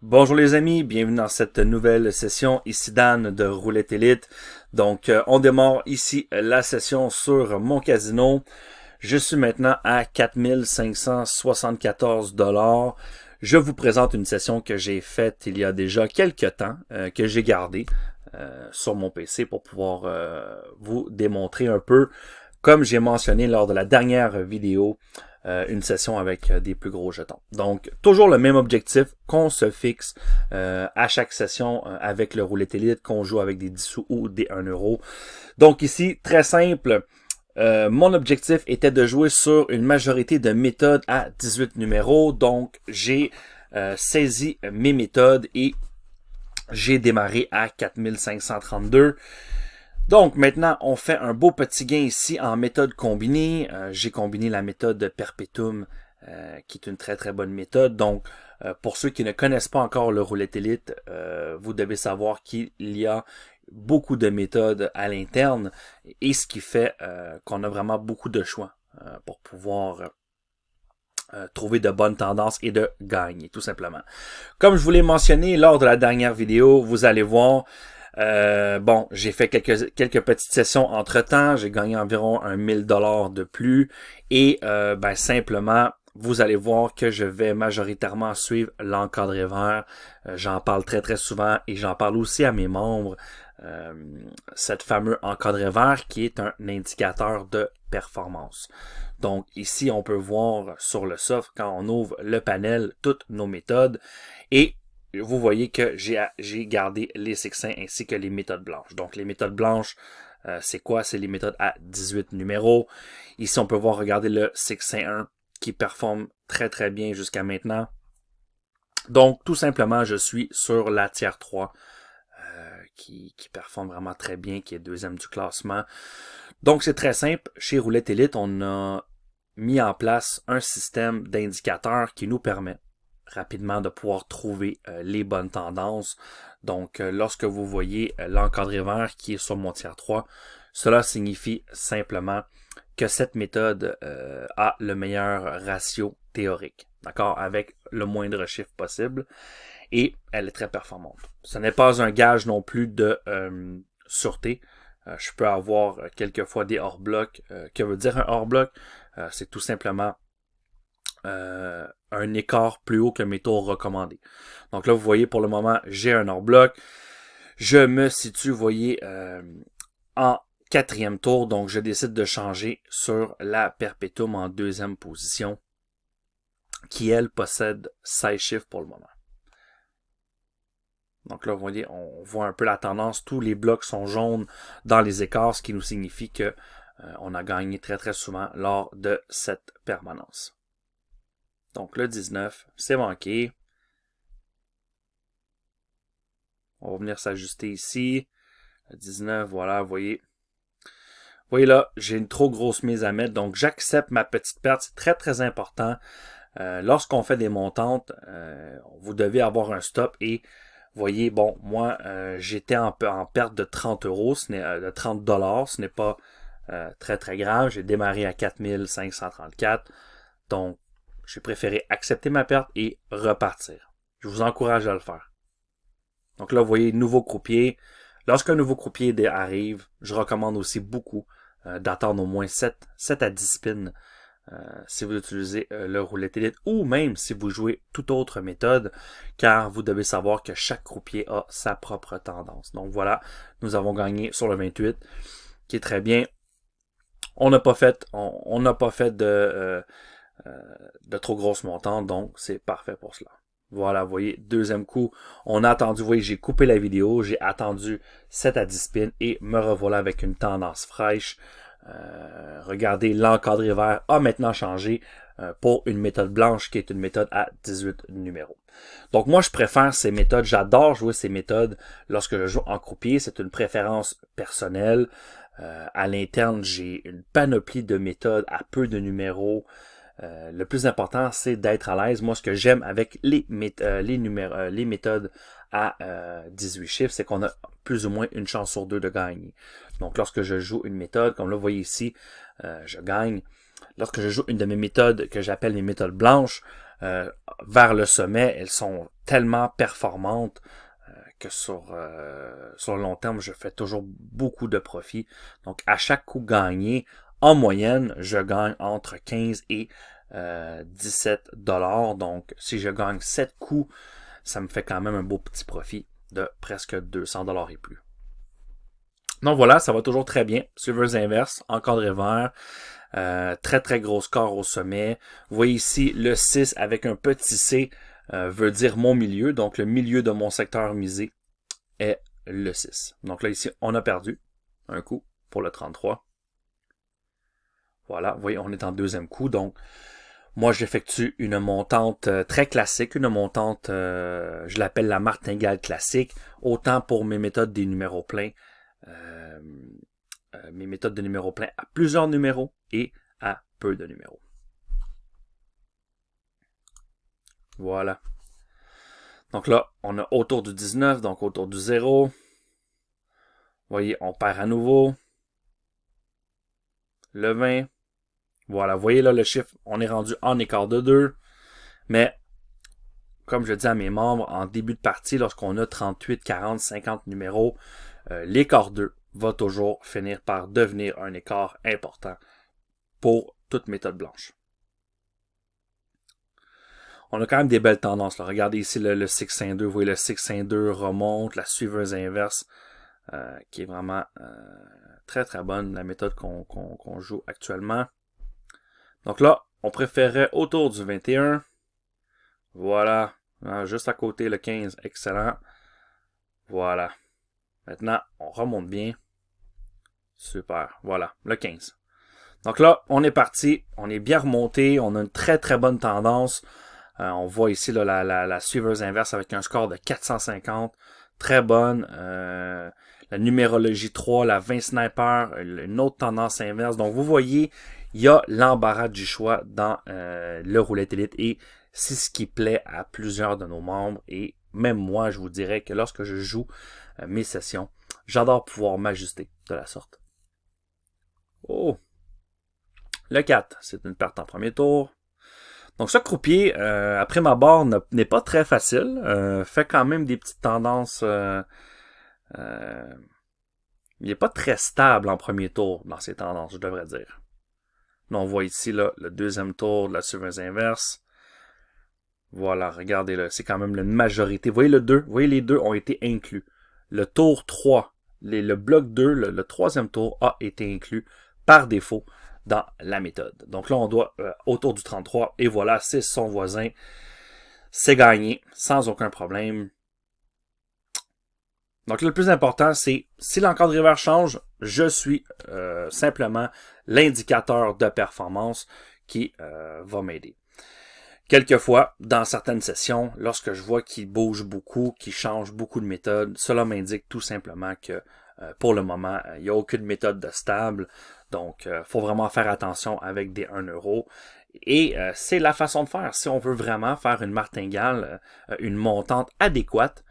Bonjour les amis, bienvenue dans cette nouvelle session. Ici Dan de Roulette Elite. Donc on démarre ici la session sur mon casino. Je suis maintenant à 4574 $. Je vous présente une session que j'ai faite il y a déjà quelques temps, que j'ai gardée sur mon PC pour pouvoir vous démontrer un peu, comme j'ai mentionné lors de la dernière vidéo, une session avec des plus gros jetons. Donc, toujours le même objectif qu'on se fixe à chaque session avec le Roulette Elite, qu'on joue avec des 10 sous ou des 1 euro. Donc ici, très simple, mon objectif était de jouer sur une majorité de méthodes à 18 numéros. Donc, j'ai saisi mes méthodes et j'ai démarré à 4532. Donc maintenant, on fait un beau petit gain ici en méthode combinée. J'ai combiné la méthode Perpetuum, qui est une très très bonne méthode. Donc, pour ceux qui ne connaissent pas encore le Roulette Elite, vous devez savoir qu'il y a beaucoup de méthodes à l'interne et ce qui fait qu'on a vraiment beaucoup de choix pour pouvoir trouver de bonnes tendances et de gagner, tout simplement. Comme je vous l'ai mentionné lors de la dernière vidéo, vous allez voir, bon, j'ai fait quelques petites sessions entre-temps, j'ai gagné environ 1000 $ de plus et ben, simplement, vous allez voir que je vais majoritairement suivre l'encadré vert. J'en parle très très souvent et j'en parle aussi à mes membres. Cette fameuse encadré vert qui est un indicateur de performance. Donc ici, on peut voir sur le soft, quand on ouvre le panel, toutes nos méthodes et vous voyez que j'ai gardé les succès ainsi que les méthodes blanches. Donc, les méthodes blanches, c'est quoi? C'est les méthodes à 18 numéros. Ici, on peut voir, regarder le succès 1 qui performe très très bien jusqu'à maintenant. Donc, tout simplement, je suis sur la tier 3 qui performe vraiment très bien, qui est deuxième du classement. Donc, c'est très simple. Chez Roulette Elite, on a mis en place un système d'indicateurs qui nous permet rapidement de pouvoir trouver les bonnes tendances. Donc, lorsque vous voyez l'encadré vert qui est sur mon tier 3, cela signifie simplement que cette méthode a le meilleur ratio théorique, d'accord, avec le moindre chiffre possible, et elle est très performante. Ce n'est pas un gage non plus de sûreté. Je peux avoir quelquefois des hors-blocs. Que veut dire un hors-bloc? C'est tout simplement un écart plus haut que mes tours recommandés. Donc là, vous voyez, pour le moment, j'ai un hors-bloc. Je me situe, vous voyez, en quatrième tour. Donc, je décide de changer sur la Perpetuum en deuxième position, qui, elle, possède 16 chiffres pour le moment. Donc là, vous voyez, on voit un peu la tendance. Tous les blocs sont jaunes dans les écarts, ce qui nous signifie que on a gagné très, très souvent lors de cette permanence. Donc le 19, c'est manqué. On va venir s'ajuster ici. Le 19, voilà, vous voyez. Vous voyez là, j'ai une trop grosse mise à mettre. Donc j'accepte ma petite perte. C'est très très important. Lorsqu'on fait des montantes, vous devez avoir un stop. Et vous voyez, bon, moi, j'étais en perte de 30 euros, de 30 $. Ce n'est pas très très grave. J'ai démarré à 4534. Donc, j'ai préféré accepter ma perte et repartir. Je vous encourage à le faire. Donc là, vous voyez, nouveau croupier. Lorsqu'un nouveau croupier arrive, je recommande aussi beaucoup d'attendre au moins 7 à 10 spins si vous utilisez le Roulette Elite ou même si vous jouez toute autre méthode, car vous devez savoir que chaque croupier a sa propre tendance. Donc voilà, nous avons gagné sur le 28, qui est très bien. On n'a pas fait, de trop grosses montantes, donc c'est parfait pour cela. Voilà, vous voyez, deuxième coup, on a attendu, vous voyez, j'ai coupé la vidéo, j'ai attendu 7 à 10 spins et me revoilà avec une tendance fraîche. Regardez, l'encadré vert a maintenant changé pour une méthode blanche qui est une méthode à 18 numéros. Donc moi, je préfère ces méthodes, j'adore jouer ces méthodes lorsque je joue en croupier, c'est une préférence personnelle. À l'interne, j'ai une panoplie de méthodes à peu de numéros. Le plus important, c'est d'être à l'aise. Moi, ce que j'aime avec les méthodes à 18 chiffres, c'est qu'on a plus ou moins une chance sur deux de gagner. Donc, lorsque je joue une méthode, comme là, vous voyez ici, je gagne. Lorsque je joue une de mes méthodes que j'appelle les méthodes blanches, vers le sommet, elles sont tellement performantes que sur le long terme, je fais toujours beaucoup de profit. Donc, à chaque coup gagné, en moyenne, je gagne entre 15 et 17 $. Donc, si je gagne 7 coups, ça me fait quand même un beau petit profit de presque 200 $ et plus. Donc voilà, ça va toujours très bien. Suiveurs inverses, encadré vert, très très gros score au sommet. Vous voyez ici le 6 avec un petit C veut dire mon milieu. Donc le milieu de mon secteur misé est le 6. Donc là ici, on a perdu un coup pour le 33. Voilà, vous voyez, on est en deuxième coup. Donc moi, j'effectue une montante très classique, une montante, je l'appelle la martingale classique, autant pour mes méthodes des numéros pleins, mes méthodes de numéros pleins à plusieurs numéros et à peu de numéros. Voilà. Donc là, on a autour du 19, donc autour du 0. Vous voyez, on perd à nouveau. Le 20. Voilà, vous voyez là le chiffre, on est rendu en écart de 2. Mais, comme je dis à mes membres, en début de partie, lorsqu'on a 38, 40, 50 numéros, l'écart 2 va toujours finir par devenir un écart important pour toute méthode blanche. On a quand même des belles tendances. Là. Regardez ici le 6-5-2. Vous voyez le 6-5-2 remonte, la suiveuse inverse, qui est vraiment très très bonne, la méthode qu'on joue actuellement. Donc là, on préférait autour du 21. Voilà. Juste à côté, le 15. Excellent. Voilà. Maintenant, on remonte bien. Super. Voilà, le 15. Donc là, on est parti. On est bien remonté. On a une très très bonne tendance. On voit ici là, la suiveuse inverse avec un score de 450. Très bonne. La numérologie 3, la 20 sniper, une autre tendance inverse. Donc vous voyez, il y a l'embarras du choix dans le roulette élite et c'est ce qui plaît à plusieurs de nos membres. Et même moi, je vous dirais que lorsque je joue mes sessions, j'adore pouvoir m'ajuster de la sorte. Oh! Le 4, c'est une perte en premier tour. Donc ce croupier, après ma barre, n'est pas très facile. Fait quand même des petites tendances. Il n'est pas très stable en premier tour dans ses tendances, je devrais dire. Là, on voit ici là, le deuxième tour de la suiveuse inverse. Voilà, regardez là, c'est quand même une majorité. Vous voyez le 2, vous voyez les deux ont été inclus. Le tour 3, le bloc 2, le troisième tour a été inclus par défaut dans la méthode. Donc là, on doit autour du 33. Et voilà, c'est son voisin. C'est gagné, sans aucun problème. Donc le plus important, c'est si l'encadreur change, je suis simplement l'indicateur de performance qui va m'aider. Quelquefois, dans certaines sessions, lorsque je vois qu'il bouge beaucoup, qu'il change beaucoup de méthodes, cela m'indique tout simplement que pour le moment, il n'y a aucune méthode de stable. Donc, il faut vraiment faire attention avec des 1 euro. Et c'est la façon de faire. Si on veut vraiment faire une martingale, une montante adéquate,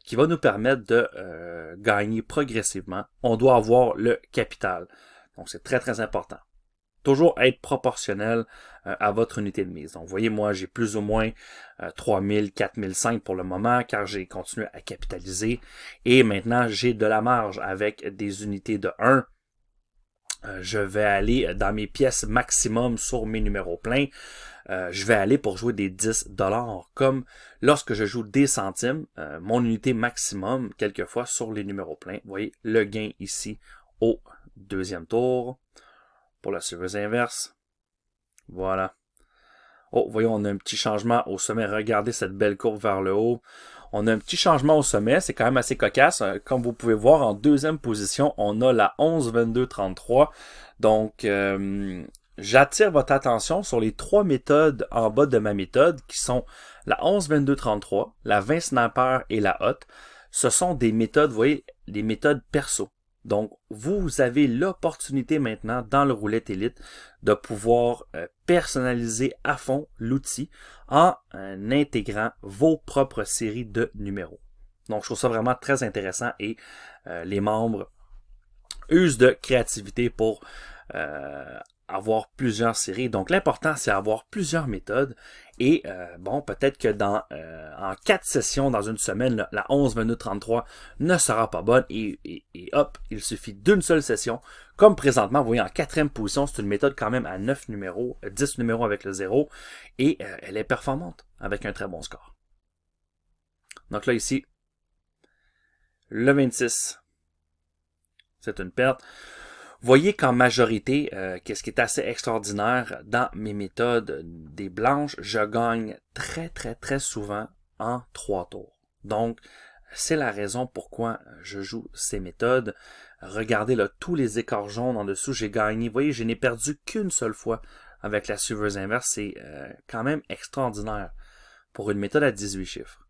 qui va nous permettre de gagner progressivement, on doit avoir le capital. Donc, c'est très, très important. Toujours être proportionnel à votre unité de mise. Donc, vous voyez, moi, j'ai plus ou moins 3000, 4005 pour le moment, car j'ai continué à capitaliser. Et maintenant, j'ai de la marge avec des unités de 1. Je vais aller dans mes pièces maximum sur mes numéros pleins. Je vais aller pour jouer des 10 $. Comme lorsque je joue des centimes, mon unité maximum, quelquefois, sur les numéros pleins. Vous voyez, le gain ici au deuxième tour. Pour la suiveuse inverse. Voilà. Oh, voyons, on a un petit changement au sommet. Regardez cette belle courbe vers le haut. On a un petit changement au sommet. C'est quand même assez cocasse. Comme vous pouvez voir, en deuxième position, on a la 11-22-33. Donc, j'attire votre attention sur les trois méthodes en bas de ma méthode, qui sont la 11-22-33, la 20 sniper et la hot. Ce sont des méthodes, vous voyez, des méthodes perso. Donc, vous avez l'opportunité maintenant dans le roulette élite de pouvoir personnaliser à fond l'outil en intégrant vos propres séries de numéros. Donc, je trouve ça vraiment très intéressant et les membres usent de créativité pour avoir plusieurs séries. Donc, l'important, c'est avoir plusieurs méthodes. Et bon, peut-être que en 4 sessions dans une semaine, la 11, 22, 33 ne sera pas bonne. Et hop, il suffit d'une seule session. Comme présentement, vous voyez, en 4e position, c'est une méthode quand même à 9 numéros, 10 numéros avec le 0. Et elle est performante avec un très bon score. Donc là, ici, le 26, c'est une perte. Voyez qu'en majorité, qu'est-ce qui est assez extraordinaire dans mes méthodes des blanches, je gagne très souvent en 3 tours. Donc, c'est la raison pourquoi je joue ces méthodes. Regardez là, tous les écarts jaunes en dessous, j'ai gagné. Vous voyez, je n'ai perdu qu'une seule fois avec la suiveuse inverse. C'est quand même extraordinaire pour une méthode à 18 chiffres.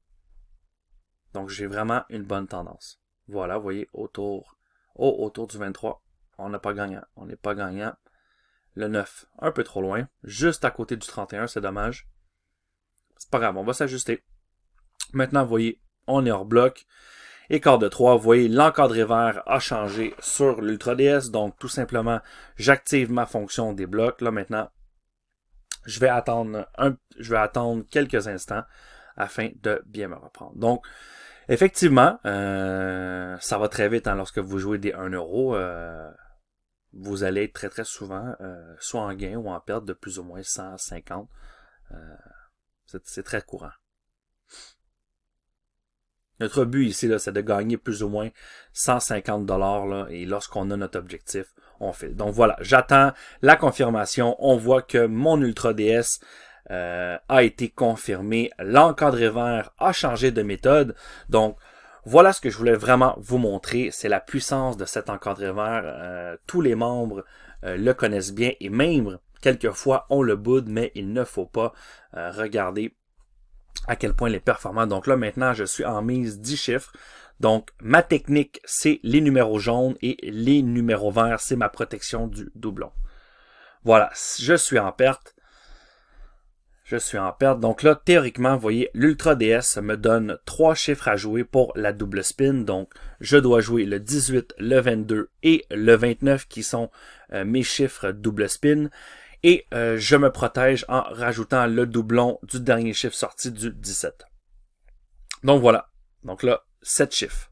Donc, j'ai vraiment une bonne tendance. Voilà, vous voyez, autour du 23. On n'a pas gagnant. On n'est pas gagnant. Le 9, un peu trop loin. Juste à côté du 31, c'est dommage. C'est pas grave, on va s'ajuster. Maintenant, vous voyez, on est hors bloc. Écart de 3, vous voyez, l'encadré vert a changé sur l'Ultra DS. Donc, tout simplement, j'active ma fonction des blocs. Là, maintenant, je vais attendre quelques instants afin de bien me reprendre. Donc, effectivement, ça va très vite hein, lorsque vous jouez des 1 euro. Vous allez être très souvent soit en gain ou en perte de plus ou moins 150. C'est très courant. Notre but ici, là, c'est de gagner plus ou moins 150 $ là, et lorsqu'on a notre objectif, on fait. Donc voilà, j'attends la confirmation. On voit que mon Ultra DS a été confirmé. L'encadré vert a changé de méthode. Donc, voilà ce que je voulais vraiment vous montrer. C'est la puissance de cet encadré vert. Tous les membres le connaissent bien et même, quelquefois, on le boude, mais il ne faut pas regarder à quel point il est performant. Donc là, maintenant, je suis en mise 10 chiffres. Donc, ma technique, c'est les numéros jaunes et les numéros verts, c'est ma protection du doublon. Voilà, je suis en perte. Donc là, théoriquement, vous voyez, l'Ultra DS me donne 3 chiffres à jouer pour la double spin. Donc, je dois jouer le 18, le 22 et le 29 qui sont mes chiffres double spin. Et je me protège en rajoutant le doublon du dernier chiffre sorti du 17. Donc voilà. Donc là, 7 chiffres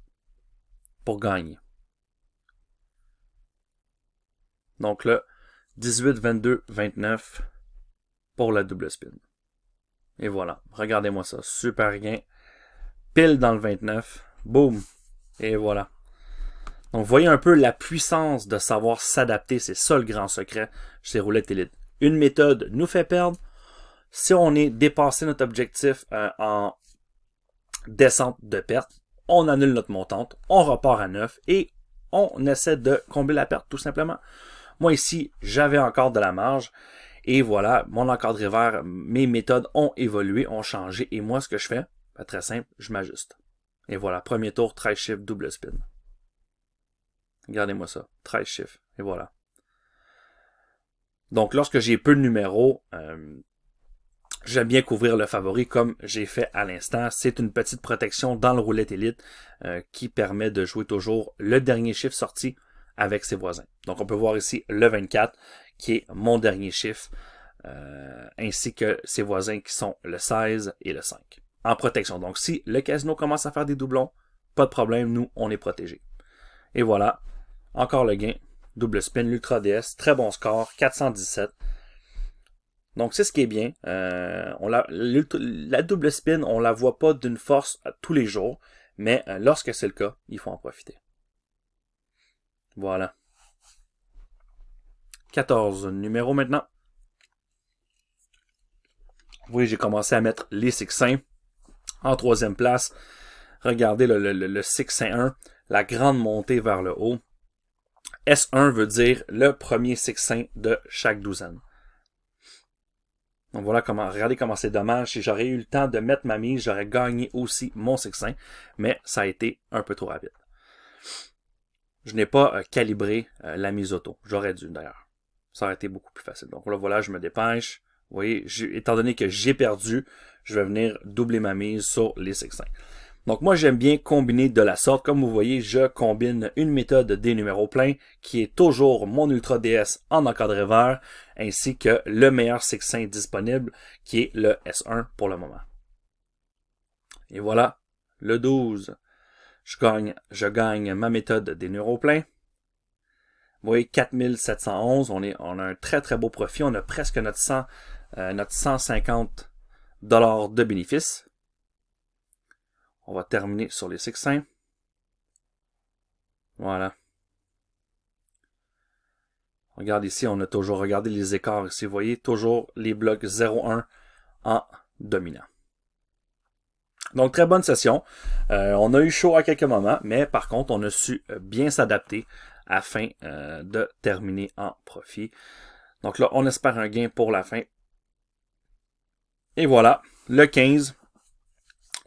pour gagner. Donc là, 18, 22, 29 pour la double spin. Et voilà. Regardez-moi ça. Super gain. Pile dans le 29. Boum. Et voilà. Donc, vous voyez un peu la puissance de savoir s'adapter. C'est ça le grand secret chez Roulette Elite. Une méthode nous fait perdre. Si on est dépassé notre objectif en descente de perte, on annule notre montante, on repart à 9 et on essaie de combler la perte tout simplement. Moi ici, j'avais encore de la marge. Et voilà, mon encadré vert, mes méthodes ont évolué, ont changé. Et moi, ce que je fais, ben, très simple, je m'ajuste. Et voilà, premier tour, 13 chiffres, double spin. Regardez-moi ça, 13 chiffres. Et voilà. Donc, lorsque j'ai peu de numéros, j'aime bien couvrir le favori comme j'ai fait à l'instant. C'est une petite protection dans le Roulette Elite qui permet de jouer toujours le dernier chiffre sorti avec ses voisins. Donc, on peut voir ici le 24 qui est mon dernier chiffre, ainsi que ses voisins qui sont le 16 et le 5. En protection. Donc, si le casino commence à faire des doublons, pas de problème, nous, on est protégés. Et voilà, encore le gain. Double spin, l'Ultra DS, très bon score, 417. Donc, c'est ce qui est bien. La double spin, on la voit pas d'une force tous les jours, mais lorsque c'est le cas, il faut en profiter. Voilà. 14 numéros maintenant. Oui, j'ai commencé à mettre les 6-1 en 3e place. Regardez le 6-1, la grande montée vers le haut. S1 veut dire le premier 6-1 de chaque douzaine. Donc voilà regardez comment c'est dommage. Si j'aurais eu le temps de mettre ma mise, j'aurais gagné aussi mon 6-1, mais ça a été un peu trop rapide. Je n'ai pas calibré la mise auto. J'aurais dû d'ailleurs. Ça aurait été beaucoup plus facile. Donc là, voilà, je me dépêche. Vous voyez, étant donné que j'ai perdu, je vais venir doubler ma mise sur les 6-5. Donc moi j'aime bien combiner de la sorte. Comme vous voyez, je combine une méthode des numéros pleins qui est toujours mon Ultra DS en encadré vert ainsi que le meilleur succinct disponible qui est le S1 pour le moment. Et voilà, le 12, je gagne ma méthode des numéros pleins. Vous voyez, 4711, on a un très très beau profit, on a presque notre 150 $ de bénéfice. On va terminer sur les succincts. Voilà. Regarde ici, on a toujours regardé les écarts ici. Vous voyez, toujours les blocs 0,1 en dominant. Donc, très bonne session. On a eu chaud à quelques moments, mais par contre, on a su bien s'adapter afin de terminer en profit. Donc là, on espère un gain pour la fin. Et voilà, le 15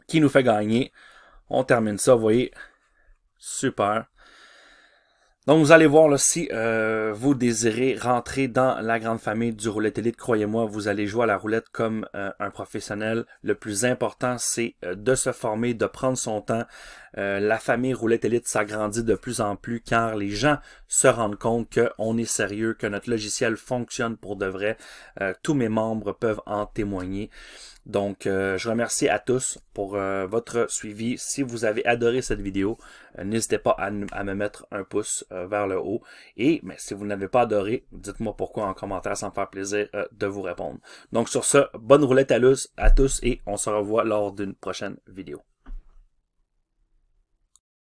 qui nous fait gagner. On termine ça, vous voyez. Super. Donc, vous allez voir, là, si vous désirez rentrer dans la grande famille du Roulette Elite, croyez-moi, vous allez jouer à la roulette comme un professionnel. Le plus important, c'est de se former, de prendre son temps. La famille Roulette Elite s'agrandit de plus en plus car les gens se rendent compte qu'on est sérieux, que notre logiciel fonctionne pour de vrai. Tous mes membres peuvent en témoigner. Donc, je remercie à tous pour votre suivi. Si vous avez adoré cette vidéo, n'hésitez pas à me mettre un pouce vers le haut. Et si vous n'avez pas adoré, dites-moi pourquoi en commentaire, ça me faire plaisir de vous répondre. Donc, sur ce, bonne roulette à tous et on se revoit lors d'une prochaine vidéo.